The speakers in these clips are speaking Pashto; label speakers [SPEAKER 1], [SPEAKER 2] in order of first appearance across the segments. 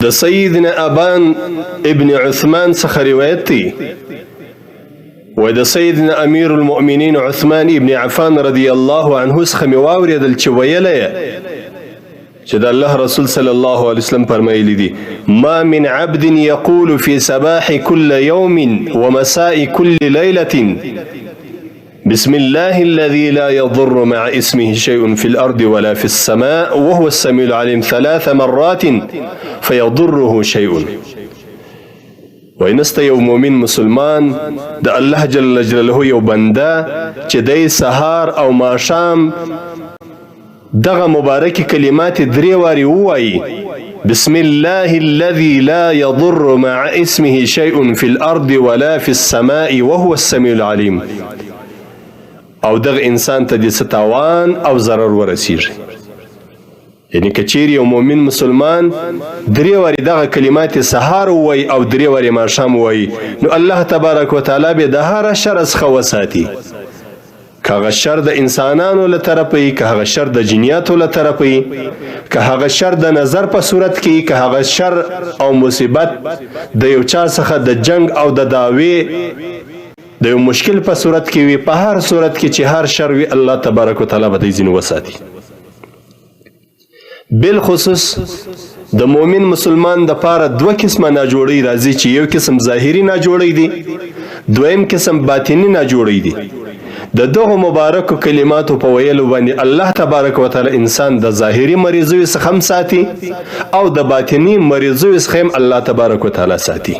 [SPEAKER 1] د سیدنا ابان ابن عثمان څخه روایت دی و د سیدنا امیر المؤمنین عثمان ابن عفان رضی الله عنه څخه مې واورېدل چې ویلی چې د الله رسول صلی الله علیه وسلم فرمایلی دي ما من عبد یقول فی صباح كل يوم ومساء كل ليلة بسم الله الذي لا يضر مع اسمه شيء في الأرض ولا في السماء وهو السميع العليم 3 مرات فيضره شيء. وینست یو مومن مسلمان د الله جل جلاله یو بنده چې دی سهار او ماښام دغه مبارکې کلمات 3 وارې ووایي بسم الله الذي لا يضر مع اسمه شيء في الأرض ولا في السماء وهو السميع العليم، او دغه انسان ته د څه تاوان او ضرر ورسیږي. یعنی که چیرې یو مؤمن مسلمان 3 وارې دغه کلمات سهار ووایي او 3 وارې ماښام ووایي نو الله تبارک وتعالی به د هر شر څخه وساتي، که هغه شر د انسانانو له طرفه وي، که هغه شر د جنیاتو له طرفه وي، که هغه شر د نظر په صورت کې، که هغه شر او مصیبت د یو چا څخه د جنگ او د دعوې د یو مشکل په صورت کې وي، په هر صورت کې چې هر شر وي الله تبارک وتعالی به دې ځینې وساتي. بالخصوص د مؤمن مسلمان د پاره 2 قسمه ناجوړی راځي چې یو قسم ظاهري ناجوړی دی، دویم قسم باطنی ناجوړی دی. د دغه مبارکو کلماتو په ویلو باندې الله تبارک وتعالی انسان د ظاهري مریضیو څخه هم ساتي او د باطنی مریضیو څخه هم الله تبارک وتعالی ساتي.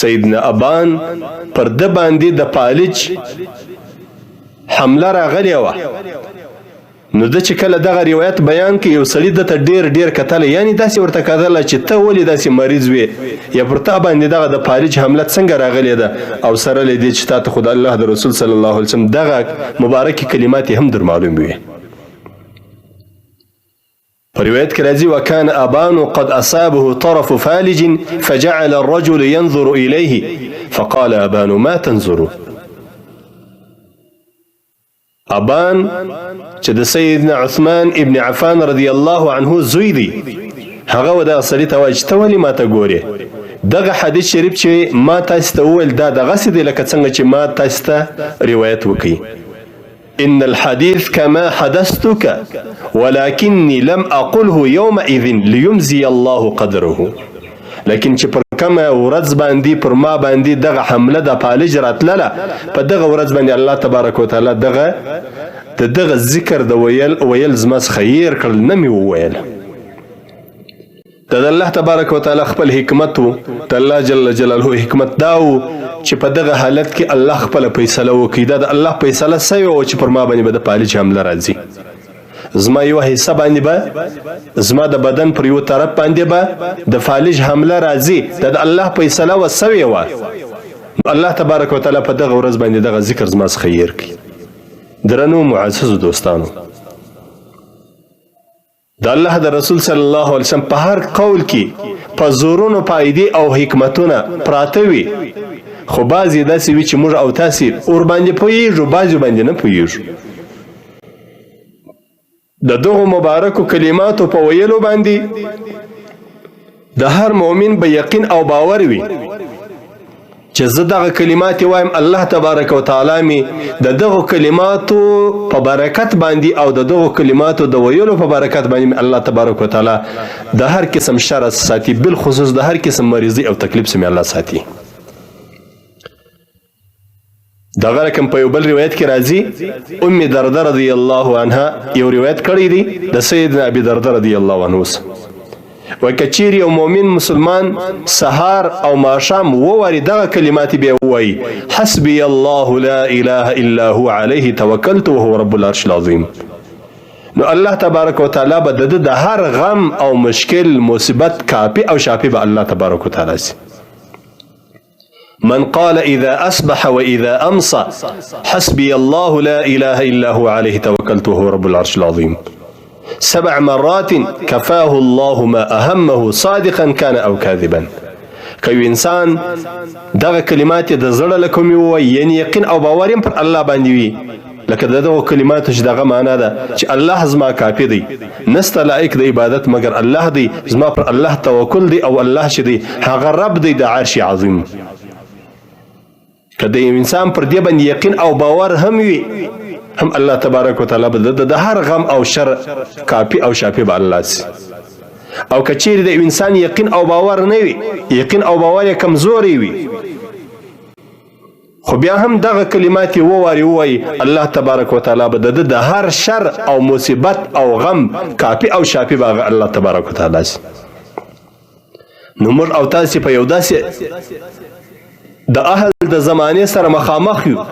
[SPEAKER 1] سیدنا ابان پر د باندې د پالج حمله راغلی وه، نو د چې کله دغه روایت بیان کې یو سړي دته ډیر کتلی، یعنی داسې ورته کتله چې ته ولې داسې مریض وې یا پر تا باندې دغه د پالج حمله څنګه راغلی ده، او سره له دې چې تا ته خو د الله د رسول صلی الله علیه وسلم دغه مبارکې کلمات هم در معلوم وي. په روایت کې راځي وکان ابان قد اصابه طرف فالج فجعل الرجل ينظر اليه فقال ابان ما تنظر. ابان چې د سیدنا عثمان ابن عفان رضی الله عنه زوی دی، هغه و دغه سړي ته وایي چې ته ولې ما ته ګورې؟ دغه حدیث شریف چې ما تاسو ته وویل دا دغسې دی لکه څنګه چې ما تاسو ته روایت وکړي. ان الحديث كما حدثتك ولكني لم اقله يومئذ ليمزي الله قدره. لیکن چې پر کومه ورځ باندې پر ما باندې دغه حمله د پالج راتلله، په دغه ورځ باندې الله تبارک وتعالی دغه ذکر د ویل زما څخه هیر کړل، نه مې وویل. د الله تبارک وتعالی خپل حکمت و، د الله جل جلاله حکمت دا و چې په دغه حالت کې الله خپل فیصله وکړي. دا د الله فیصله سوې وه چې پر ما باندې به د پالج حمله راځي، زما یو حصه باندې به، زما د بدن پر یو طرف باندې به د فالج حمله راځي. دا د الله فیصله و سوې وه. الله تبارک وتعالی په دغه ورځ باندې دغه ذکر زما څخه هیر کړي. درنو معززو دوستانو، د الله د رسول صلی الله علیه وسلم په هر قول کې په زورونو فائدې او حکمتونه پراته وي، خو بعضې داسې وي چې موږ او تاسې ور باندې پوهېږو، بعضې باندې نه پوهېږو. د دغو مبارکو کلماتو په ویلو باندې د هر مؤمن به یقین او باور وي چې زه دغه کلمات وایم، الله تبارک وتعالی می د دغه کلماتو په برکت باندې او د دغه کلماتو د ویلو په برکت باندې الله تبارک وتعالی د هر قسم شر ساتي، بالخصوص د هر قسم مریضي او تکلیف سمې الله ساتي. دغه رقم په یو بل روایت کې راځي ام درده رضی الله عنها یو روایت کړی دی د سیدنا ابي درده رضی الله عنه، وایي که چیرې یو مؤمن مسلمان سهار او ماښام ووایي دغه کلمات بیا ووایي حسبي الله لا اله الا هو عليه توکلت وهو رب العرش العظیم، نو الله تبارک وتعالی به د هر غم او مشکل مصیبت کافی او شافی به الله تبارک وتعالی سي. من قال إذا أصبح وإذا أمسى حسبي الله لا إله إلا هو عليه توكلت وهو رب العرش العظيم 7 مرات كفاه الله ما أهمه صادقا كان أو كاذبا. که یو انسان دغه کلمات د زړه له کومې ووایي، یعنې یقین او باور پر الله باندې وي، لکه دغه کلماتو چې دغه معنا ده چې الله زما کافي دی، نسته لایق د عبادت مگر الله دی، زما پر الله توکل دی او الله چې دی هغه رب دی د عرش عظیم. که د انسان پر دې باندې یقین او باور هم وي، هم الله تبارک وتعالی به د هر غم او شر کافي او شافي به الله سي. او که چیرې د انسان یقین او باور نه وي، یقین او باور یې کمزوري وي، خو بیا هم دغه کلمات ووایي الله تبارک وتعالی به د هر شر او مصیبت او غم کافي او شافي به الله تبارک وتعالی سي. نو موږ او تاسې په یو داسې د اهل د زمانې سره مخامخ یو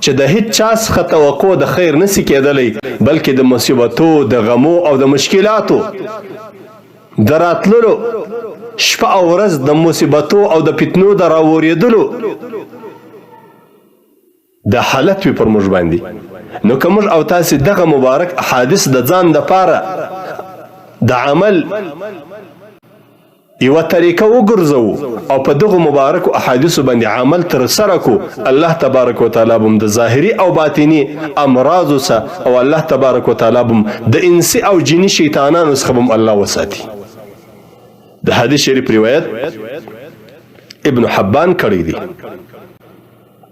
[SPEAKER 1] چې د هیڅ چا څخه توقع د خیر نسی کېدلی، بلکې د مصیبتو، د غمو او د مشکلاتو د راتللو، شپه او ورځ د مصیبتو او د فتنو د راورېدلو د حالت وي پر موږ باندې. نو که موږ او تاسې دغه مبارک احادیث د ځان دپاره د عمل یوه طریقه وګرځوو او په دغو مبارکو احادیثو باندې عمل ترسره کړو، الله تبارک وتعالی به د ظاهري او باطني امراضو څخه او الله تبارک وتعالی به د انسي او جني شیطانانو څخه به الله وساتي. د حدیث شریف روایت ابن حبان کړی دی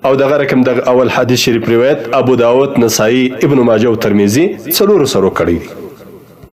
[SPEAKER 1] او دغه رقم دغه اول حدیث شریف روایت ابو داود، نسائی، ابن ماجه او ترمذی څلورو سره کړی دی.